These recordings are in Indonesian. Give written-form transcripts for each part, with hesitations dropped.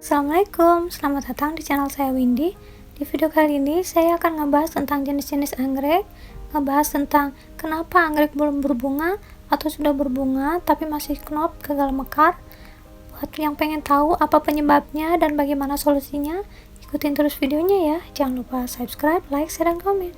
Assalamualaikum, selamat datang di channel saya Windy. Di video kali ini saya akan ngebahas tentang jenis-jenis anggrek, ngebahas tentang kenapa anggrek belum berbunga atau sudah berbunga tapi masih knop gagal mekar. Buat yang pengen tahu apa penyebabnya dan bagaimana solusinya, ikutin terus videonya ya. Jangan lupa subscribe, like, share, dan komen.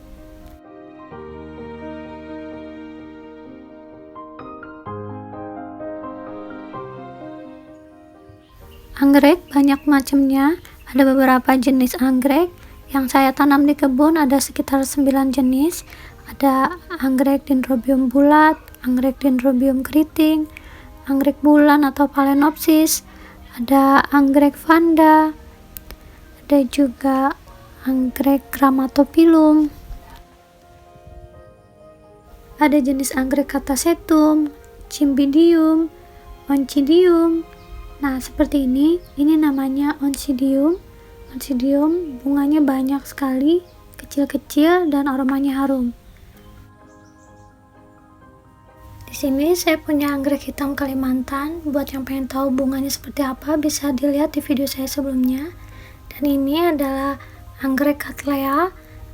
Anggrek banyak macamnya, ada beberapa jenis anggrek yang saya tanam di kebun, ada sekitar 9 jenis. Ada anggrek dendrobium bulat, anggrek dendrobium keriting, anggrek bulan atau phalaenopsis, ada anggrek vanda, ada juga anggrek grammatophyllum, ada jenis anggrek catasetum, cymbidium, oncidium. Nah, seperti ini namanya oncidium. Oncidium bunganya banyak sekali, kecil-kecil dan aromanya harum. Di sini saya punya anggrek hitam Kalimantan. Buat yang pengen tahu bunganya seperti apa, bisa dilihat di video saya sebelumnya. Dan ini adalah anggrek cattleya,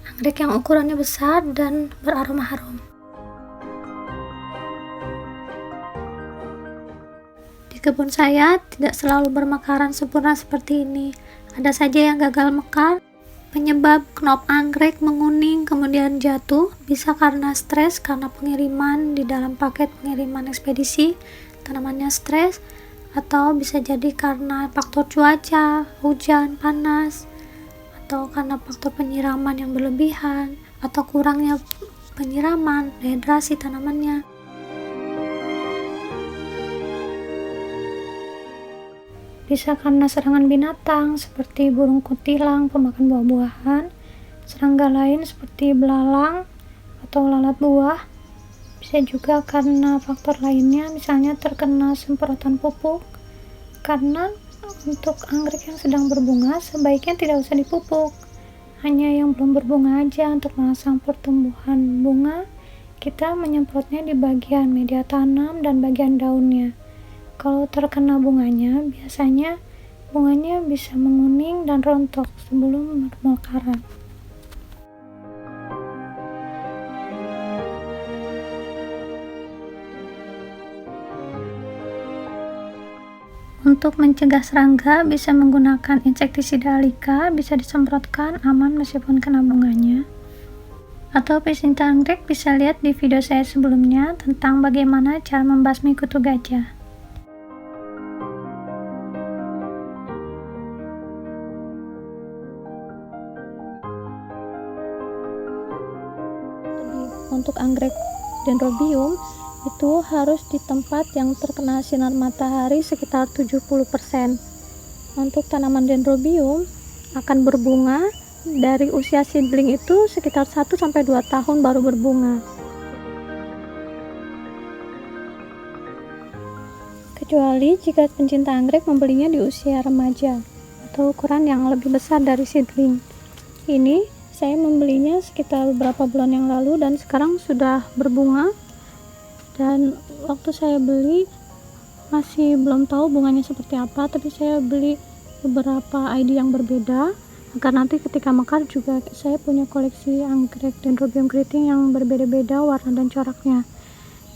anggrek yang ukurannya besar dan beraroma harum. Kebun saya tidak selalu bermekaran sempurna seperti ini. Ada saja yang gagal mekar. Penyebab knop anggrek menguning kemudian jatuh bisa karena stres, karena pengiriman di dalam paket pengiriman ekspedisi tanamannya stres, atau bisa jadi karena faktor cuaca, hujan, panas, atau karena faktor penyiraman yang berlebihan, atau kurangnya penyiraman, dehidrasi tanamannya. Bisa karena serangan binatang seperti burung kutilang pemakan buah-buahan, serangga lain seperti belalang atau lalat buah. Bisa juga karena faktor lainnya, misalnya terkena semprotan pupuk. Karena untuk anggrek yang sedang berbunga sebaiknya tidak usah dipupuk, hanya yang belum berbunga aja. Untuk merangsang pertumbuhan bunga, kita menyemprotnya di bagian media tanam dan bagian daunnya. Kalau terkena bunganya, biasanya bunganya bisa menguning dan rontok sebelum bermekaran. Untuk mencegah serangga, bisa menggunakan insektisida Alika, bisa disemprotkan, aman meskipun kena bunganya. Atau pecinta anggrek bisa lihat di video saya sebelumnya tentang bagaimana cara membasmi kutu gajah. Untuk anggrek dendrobium itu harus di tempat yang terkena sinar matahari sekitar 70%. Untuk tanaman dendrobium akan berbunga dari usia seedling itu sekitar 1-2 tahun baru berbunga. Kecuali jika pencinta anggrek membelinya di usia remaja atau ukuran yang lebih besar dari seedling. Ini saya membelinya sekitar beberapa bulan yang lalu dan sekarang sudah berbunga. Dan waktu saya beli masih belum tahu bunganya seperti apa, tapi saya beli beberapa ID yang berbeda agar nanti ketika mekar juga saya punya koleksi anggrek dendrobium keriting yang berbeda-beda warna dan coraknya.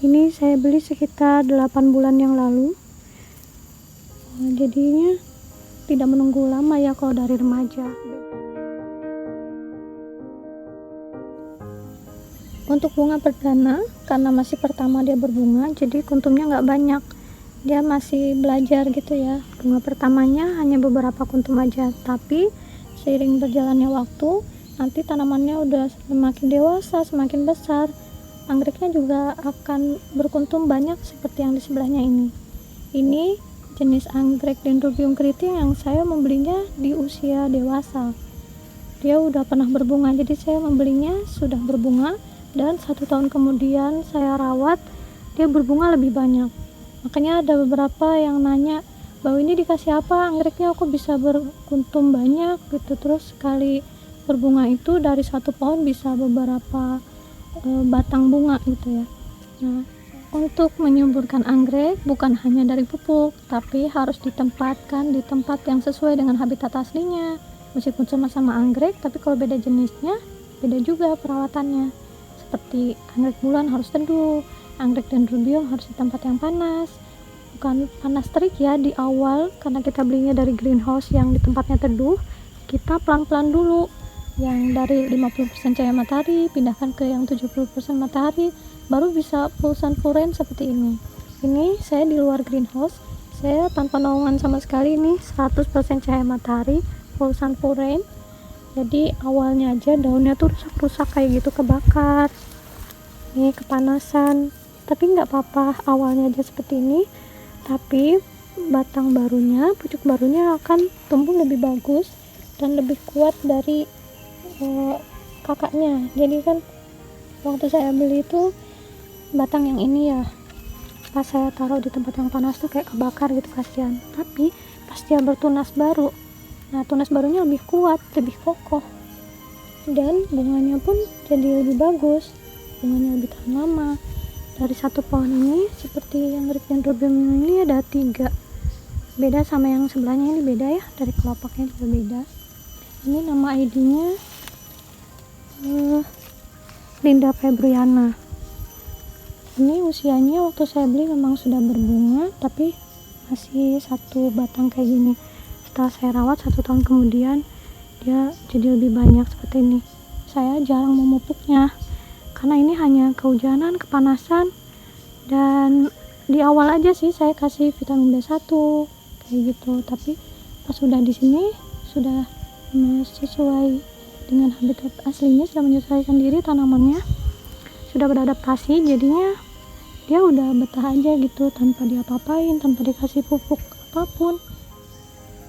Ini saya beli sekitar 8 bulan yang lalu. Jadinya tidak menunggu lama ya kalau dari remaja. Untuk bunga perdana, karena masih pertama dia berbunga, jadi kuntumnya nggak banyak. Dia masih belajar gitu ya. Bunga pertamanya hanya beberapa kuntum aja, tapi seiring berjalannya waktu, nanti tanamannya udah semakin dewasa, semakin besar. Anggreknya juga akan berkuntum banyak seperti yang di sebelahnya ini. Ini jenis anggrek dendrobium keriting yang saya membelinya di usia dewasa. Dia udah pernah berbunga, jadi saya membelinya sudah berbunga. Dan 1 tahun kemudian saya rawat, dia berbunga lebih banyak. Makanya ada beberapa yang nanya, bahwa ini dikasih apa anggreknya kok bisa berkuntum banyak gitu. Terus sekali berbunga itu dari 1 pohon bisa beberapa batang bunga gitu ya. Nah, Untuk menyuburkan anggrek bukan hanya dari pupuk, tapi harus ditempatkan di tempat yang sesuai dengan habitat aslinya. Meskipun sama-sama anggrek, tapi kalau beda jenisnya, beda juga perawatannya. Seperti anggrek bulan harus teduh, anggrek dendrobium harus di tempat yang panas. Bukan panas terik ya di awal, karena kita belinya dari greenhouse yang di tempatnya teduh. Kita pelan-pelan dulu, yang dari 50% cahaya matahari pindahkan ke yang 70% matahari, baru bisa full sun full rain seperti ini. Ini saya di luar greenhouse, saya tanpa naungan sama sekali, ini 100% cahaya matahari, full sun full rain. Jadi awalnya aja daunnya tuh rusak-rusak kayak gitu, kebakar, ini kepanasan. Tapi nggak apa-apa, awalnya aja seperti ini. Tapi batang barunya, pucuk barunya akan tumbuh lebih bagus dan lebih kuat dari kakaknya. Jadi kan waktu saya beli itu batang yang ini ya, pas saya taruh di tempat yang panas tuh kayak kebakar gitu, kasihan. Tapi pas dia bertunas baru, nah tunas barunya lebih kuat, lebih kokoh, dan bunganya pun jadi lebih bagus, bunganya lebih tahan lama. Dari satu pohon ini, seperti yang dendrobium ini ada 3, beda sama yang sebelahnya, ini beda ya, dari kelopaknya juga beda. Ini nama ID-nya Linda Febriana. Ini usianya waktu saya beli memang sudah berbunga, tapi masih satu batang kayak gini. Setelah saya rawat 1 tahun kemudian, dia jadi lebih banyak seperti ini. Saya jarang memupuknya karena ini hanya kehujanan, kepanasan, dan di awal aja sih saya kasih vitamin B1 kayak gitu. Tapi pas sudah di sini sudah sesuai dengan habitat aslinya, sudah menyesuaikan diri tanamannya, sudah beradaptasi, jadinya dia udah betah aja gitu, tanpa diapa-apain, tanpa dikasih pupuk apapun.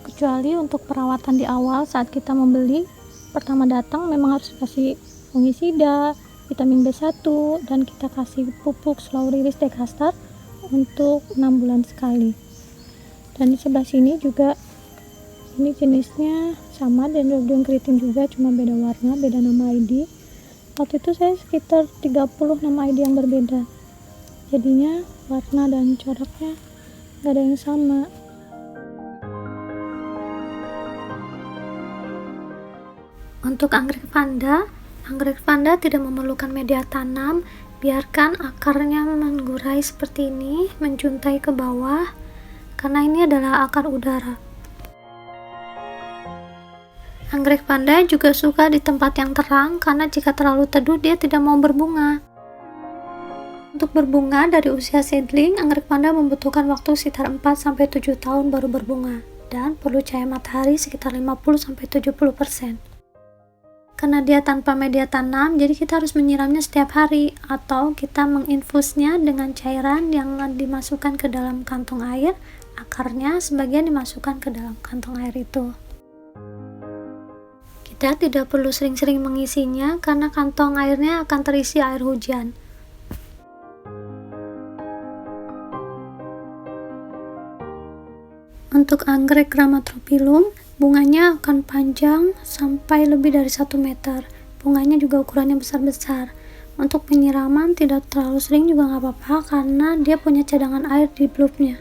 Kecuali untuk perawatan di awal saat kita membeli pertama datang, memang harus kasih fungisida, vitamin B1, dan kita kasih pupuk slow release Dekastar untuk 6 bulan sekali. Dan di sebelah sini juga ini jenisnya sama, dendrobium keriting juga, cuma beda warna, beda nama ID. Waktu itu saya sekitar 30 nama ID yang berbeda, jadinya warna dan coraknya gak ada yang sama. Untuk anggrek vanda tidak memerlukan media tanam, biarkan akarnya menggurai seperti ini, menjuntai ke bawah, karena ini adalah akar udara. Anggrek vanda juga suka di tempat yang terang, karena jika terlalu teduh dia tidak mau berbunga. Untuk berbunga dari usia seedling, anggrek vanda membutuhkan waktu sekitar 4-7 tahun baru berbunga, dan perlu cahaya matahari sekitar 50-70%. Karena dia tanpa media tanam, jadi kita harus menyiramnya setiap hari, atau kita menginfusnya dengan cairan yang dimasukkan ke dalam kantong air, akarnya sebagian dimasukkan ke dalam kantong air itu. Kita tidak perlu sering-sering mengisinya karena kantong airnya akan terisi air hujan. Untuk anggrek Ramatrophyllum, bunganya akan panjang sampai lebih dari 1 meter. Bunganya juga ukurannya besar-besar. Untuk penyiraman tidak terlalu sering juga nggak apa-apa, karena dia punya cadangan air di bulbnya.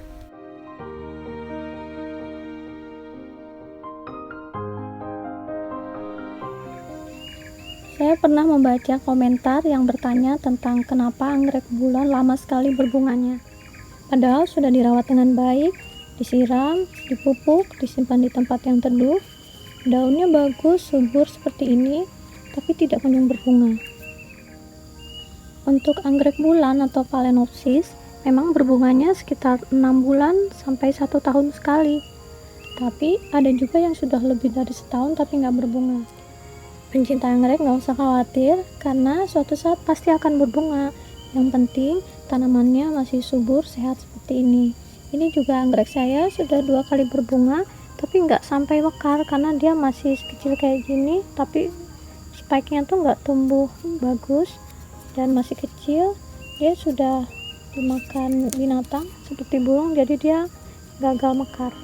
Saya pernah membaca komentar yang bertanya tentang kenapa anggrek bulan lama sekali berbunganya. Padahal sudah dirawat dengan baik, disiram, dipupuk, disimpan di tempat yang teduh, daunnya bagus, subur seperti ini, tapi tidak kunjung berbunga. Untuk anggrek bulan atau Phalaenopsis, memang berbunganya sekitar 6 bulan sampai 1 tahun sekali. Tapi ada juga yang sudah lebih dari setahun tapi nggak berbunga. Pencinta anggrek nggak usah khawatir, karena suatu saat pasti akan berbunga. Yang penting tanamannya masih subur, sehat seperti ini. Ini juga anggrek saya sudah 2 kali berbunga, tapi nggak sampai mekar karena dia masih kecil kayak gini, tapi spike-nya tuh nggak tumbuh bagus dan masih kecil. Dia sudah dimakan binatang seperti burung, jadi dia gagal mekar.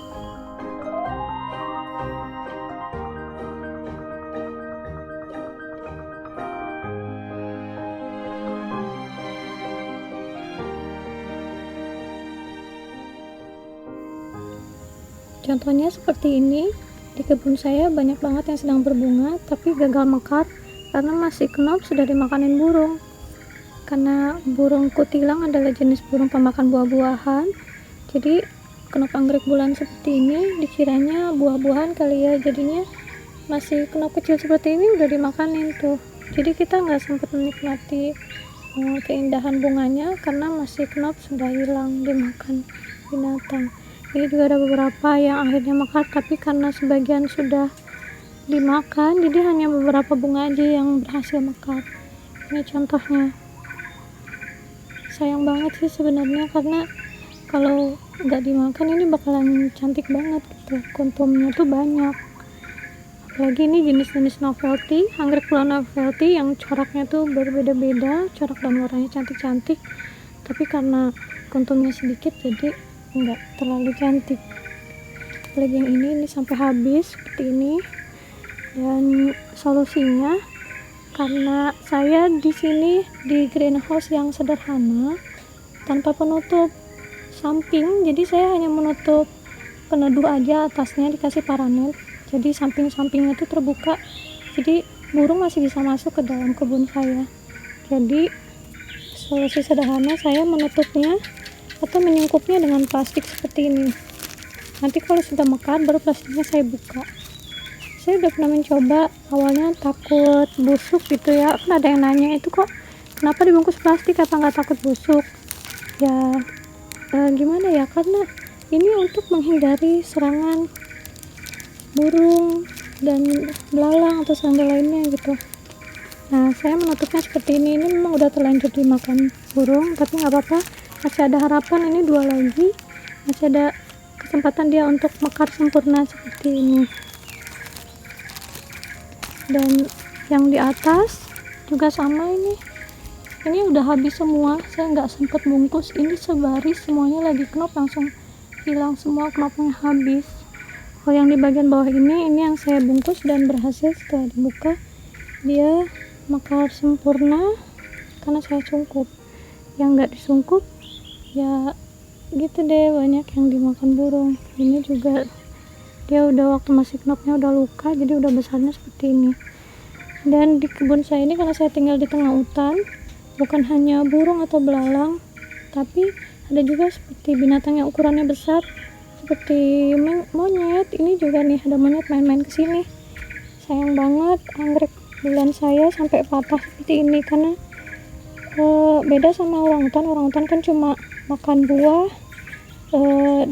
contohnya seperti ini. Di kebun saya banyak banget yang sedang berbunga tapi gagal mekar karena masih knop sudah dimakanin burung. Karena burung kutilang adalah jenis burung pemakan buah-buahan, jadi knop anggrek bulan seperti ini dikiranya buah-buahan kali ya, jadinya masih knop kecil seperti ini udah dimakanin tuh. Jadi kita nggak sempat menikmati keindahan bunganya karena masih knop sudah hilang dimakan binatang. Ini juga ada beberapa yang akhirnya mekar tapi karena sebagian sudah dimakan jadi hanya beberapa bunga aja yang berhasil mekar. Ini contohnya. Sayang banget sih sebenarnya karena kalau nggak dimakan ini bakalan cantik banget gitu, kuntumnya tuh banyak. Apalagi ini jenis-jenis novelty, anggrek bulan novelty yang coraknya tuh berbeda-beda, corak dan warnanya cantik-cantik, tapi karena kuntumnya sedikit jadi nggak terlalu cantik. Apalagi yang ini sampai habis seperti ini. Dan solusinya, karena saya di sini di greenhouse yang sederhana tanpa penutup samping, jadi saya hanya menutup peneduh aja, atasnya dikasih paranet, jadi samping-sampingnya itu terbuka, jadi burung masih bisa masuk ke dalam kebun saya. Jadi solusi sederhana saya menutupnya atau menyungkupnya dengan plastik seperti ini. Nanti kalau sudah mekar baru plastiknya saya buka. Saya udah pernah mencoba, awalnya takut busuk gitu ya, kan ada yang nanya itu kok kenapa dibungkus plastik, apa nggak takut busuk ya. Gimana ya, karena ini untuk menghindari serangan burung dan belalang atau serangga lainnya gitu. Nah, saya menutupnya seperti ini memang udah terlanjur dimakan burung tapi nggak apa-apa, masih ada harapan, ini 2 lagi, masih ada kesempatan dia untuk mekar sempurna seperti ini. Dan yang di atas juga sama, ini udah habis semua, saya nggak sempet bungkus, ini sebaris semuanya lagi knop langsung hilang semua knopnya habis. Kalau yang di bagian bawah ini yang saya bungkus dan berhasil setelah dibuka dia mekar sempurna karena saya sungkup. Yang nggak disungkup ya gitu deh, banyak yang dimakan burung. Ini juga dia udah waktu masih knopnya udah luka, jadi udah besarnya seperti ini. Dan di kebun saya ini karena saya tinggal di tengah hutan, bukan hanya burung atau belalang tapi ada juga seperti binatang yang ukurannya besar seperti monyet. Ini juga nih ada monyet main-main kesini. Sayang banget anggrek bulan saya sampai patah seperti ini karena beda sama orangutan kan cuma makan buah,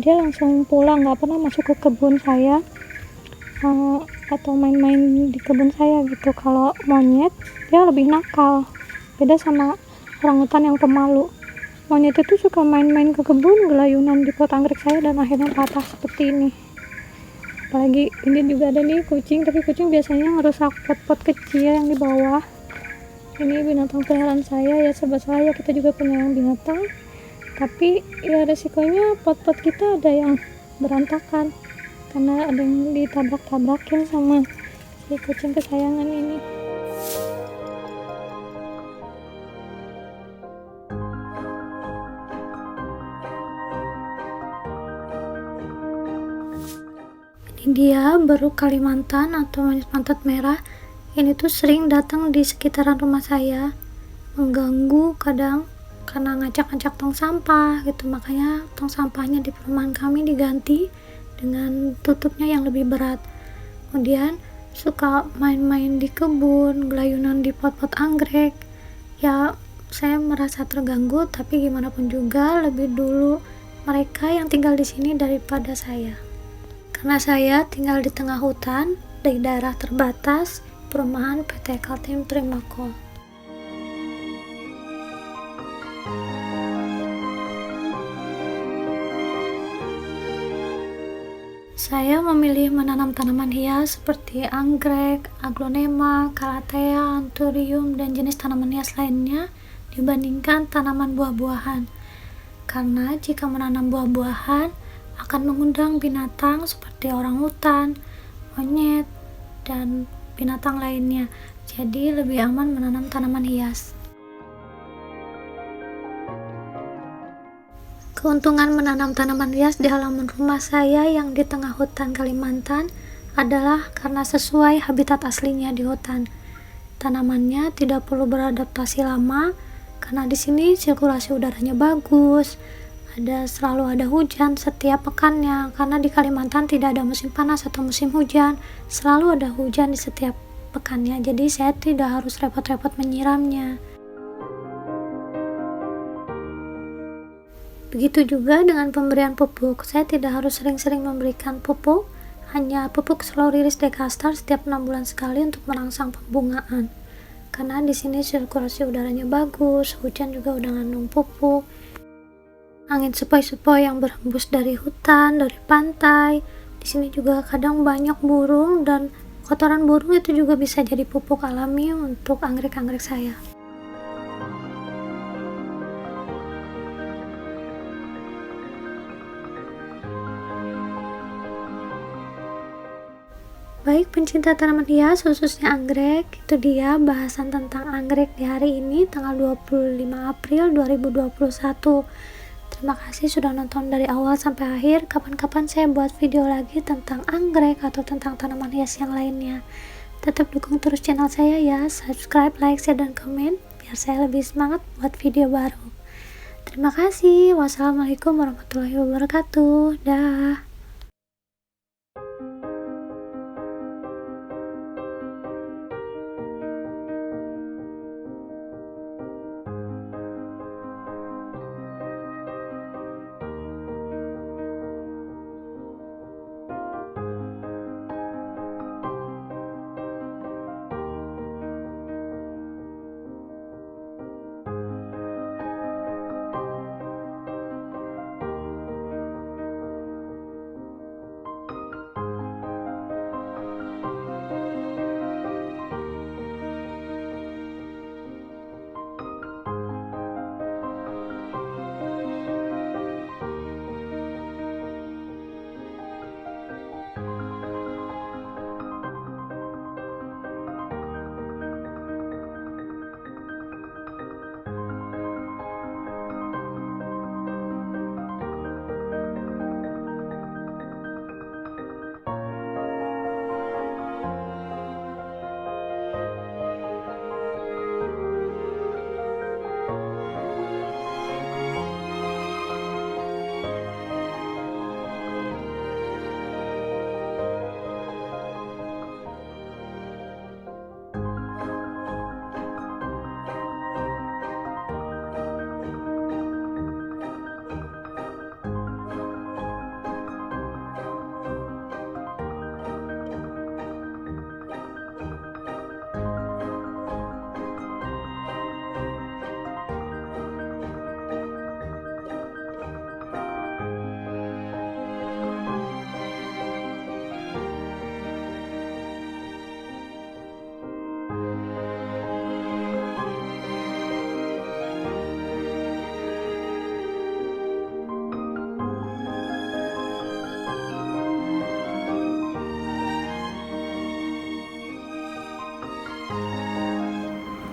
dia langsung pulang, nggak pernah masuk ke kebun saya atau main-main di kebun saya gitu. Kalau monyet dia lebih nakal, beda sama orangutan yang pemalu. Monyet itu suka main-main ke kebun, gelayunan di pot anggrek saya dan akhirnya patah seperti ini. Apalagi ini juga ada nih kucing, tapi kucing biasanya ngerusak pot-pot kecil yang di bawah. Ini binatang peliharaan saya ya, serba salah ya, kita juga penyayang binatang, tapi ya resikonya pot-pot kita ada yang berantakan karena ada yang ditabrak-tabrakin sama si kucing kesayangan ini. Ini dia baru Kalimantan atau monyet pantat merah. Ini tuh sering datang di sekitaran rumah saya, mengganggu kadang karena ngacak-ngacak tong sampah gitu. Makanya tong sampahnya di perumahan kami diganti dengan tutupnya yang lebih berat. Kemudian suka main-main di kebun, gelayunan di pot-pot anggrek. Ya saya merasa terganggu, tapi gimana pun juga lebih dulu mereka yang tinggal di sini daripada saya. Karena saya tinggal di tengah hutan di daerah terbatas perumahan PT Kaltim Primakol. Saya memilih menanam tanaman hias seperti anggrek, aglonema, calathea, anthurium, dan jenis tanaman hias lainnya dibandingkan tanaman buah-buahan. Karena jika menanam buah-buahan akan mengundang binatang seperti orangutan, monyet, dan binatang lainnya. Jadi lebih aman menanam tanaman hias. Keuntungan menanam tanaman hias di halaman rumah saya yang di tengah hutan Kalimantan adalah karena sesuai habitat aslinya di hutan. Tanamannya tidak perlu beradaptasi lama karena di sini sirkulasi udaranya bagus. Selalu ada hujan setiap pekannya karena di Kalimantan tidak ada musim panas atau musim hujan. Selalu ada hujan di setiap pekannya. Jadi saya tidak harus repot-repot menyiramnya. Begitu juga dengan pemberian pupuk, saya tidak harus sering-sering memberikan pupuk, hanya pupuk slow release Dekastar setiap 6 bulan sekali untuk merangsang pembungaan. Karena di sini sirkulasi udaranya bagus, hujan juga udah ngandung pupuk. Angin sepoi-sepoi yang berhembus dari hutan, dari pantai. Di sini juga kadang banyak burung dan kotoran burung itu juga bisa jadi pupuk alami untuk anggrek-anggrek saya. Baik pencinta tanaman hias khususnya anggrek, itu dia bahasan tentang anggrek di hari ini tanggal 25 April 2021. Terima kasih sudah nonton dari awal sampai akhir. Kapan-kapan saya buat video lagi tentang anggrek atau tentang tanaman hias yang lainnya. Tetap dukung terus channel saya ya, subscribe, like, share, dan komen biar saya lebih semangat buat video baru. Terima kasih. Wassalamualaikum warahmatullahi wabarakatuh. Dah.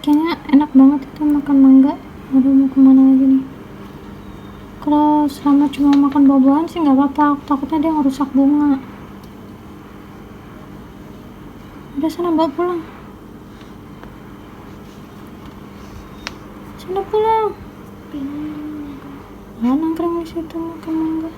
Kayaknya enak banget itu makan mangga. Aduh, mau kemana lagi nih? Kalau selama cuma makan buah-buahan sih nggak apa-apa, takutnya dia ngerusak bunga. Udah sana bawa pulang. Sana pulang. Nangkring di situ makan mangga.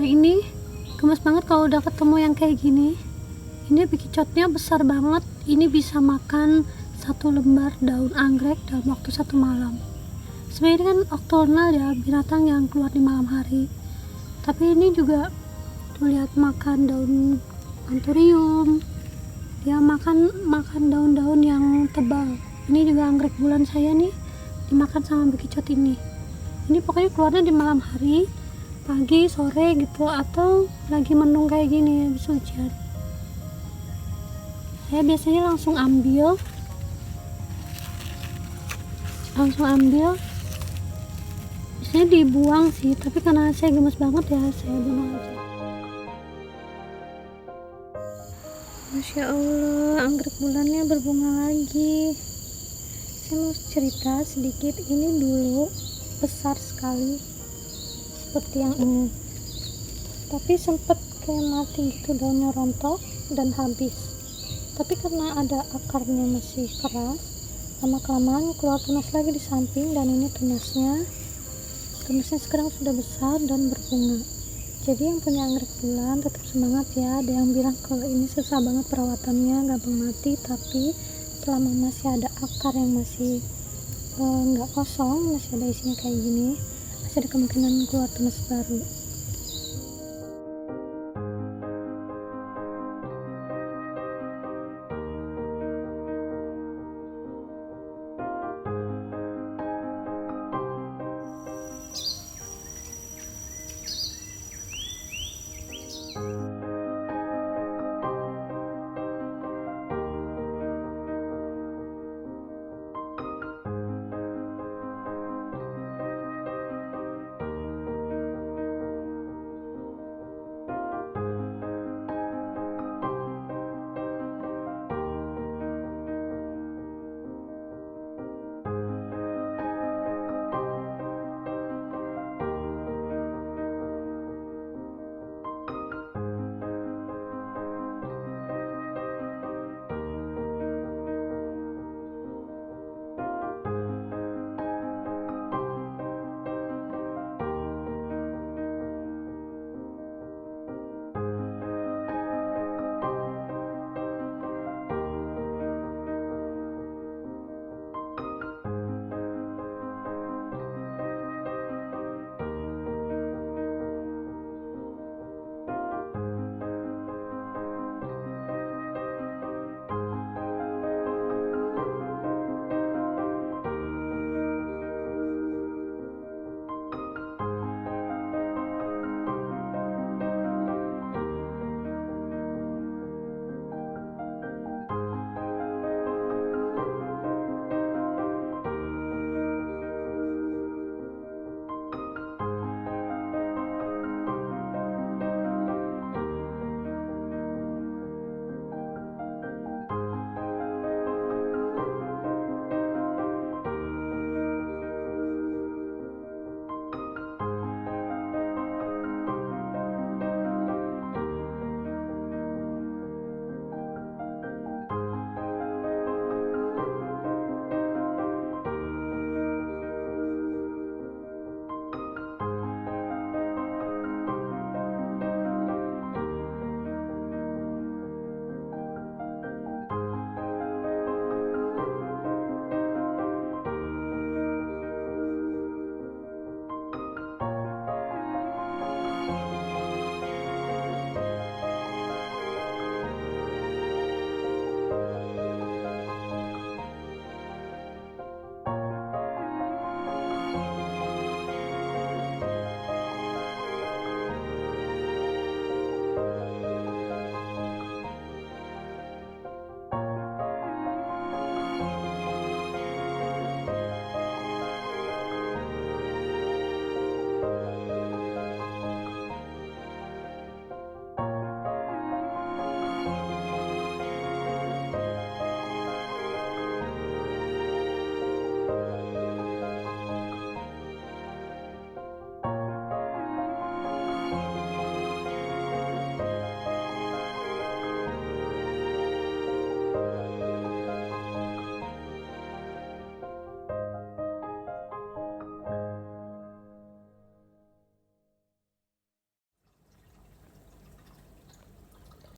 Ini gemes banget kalau udah ketemu yang kayak gini. Ini bekicotnya besar banget, ini bisa makan satu lembar daun anggrek dalam waktu 1 malam. Sebenarnya ini kan nocturnal ya, binatang yang keluar di malam hari, tapi ini juga tuh lihat makan daun anthurium, dia makan daun-daun yang tebal. Ini juga anggrek bulan saya nih dimakan sama bekicot ini pokoknya keluarnya di malam hari, pagi, sore gitu, atau lagi mendung kayak gini habis hujan. Saya biasanya langsung ambil biasanya dibuang sih, tapi karena saya gemes banget ya saya buang aja. Masya Allah, anggrek bulannya berbunga lagi. Saya mau cerita sedikit, ini dulu besar sekali seperti yang ini, tapi sempet kayak mati gitu, daunnya rontok dan habis. Tapi karena ada akarnya masih keras, lama-kelamaan keluar tunas lagi di samping, dan ini tunasnya sekarang sudah besar dan berbunga. Jadi yang punya anggrek bulan tetap semangat ya. Ada yang bilang kalau ini susah banget perawatannya, gampang mati, tapi selama masih ada akar yang masih nggak kosong, masih ada isinya kayak gini, masih ada kemungkinan keluar tunas baru.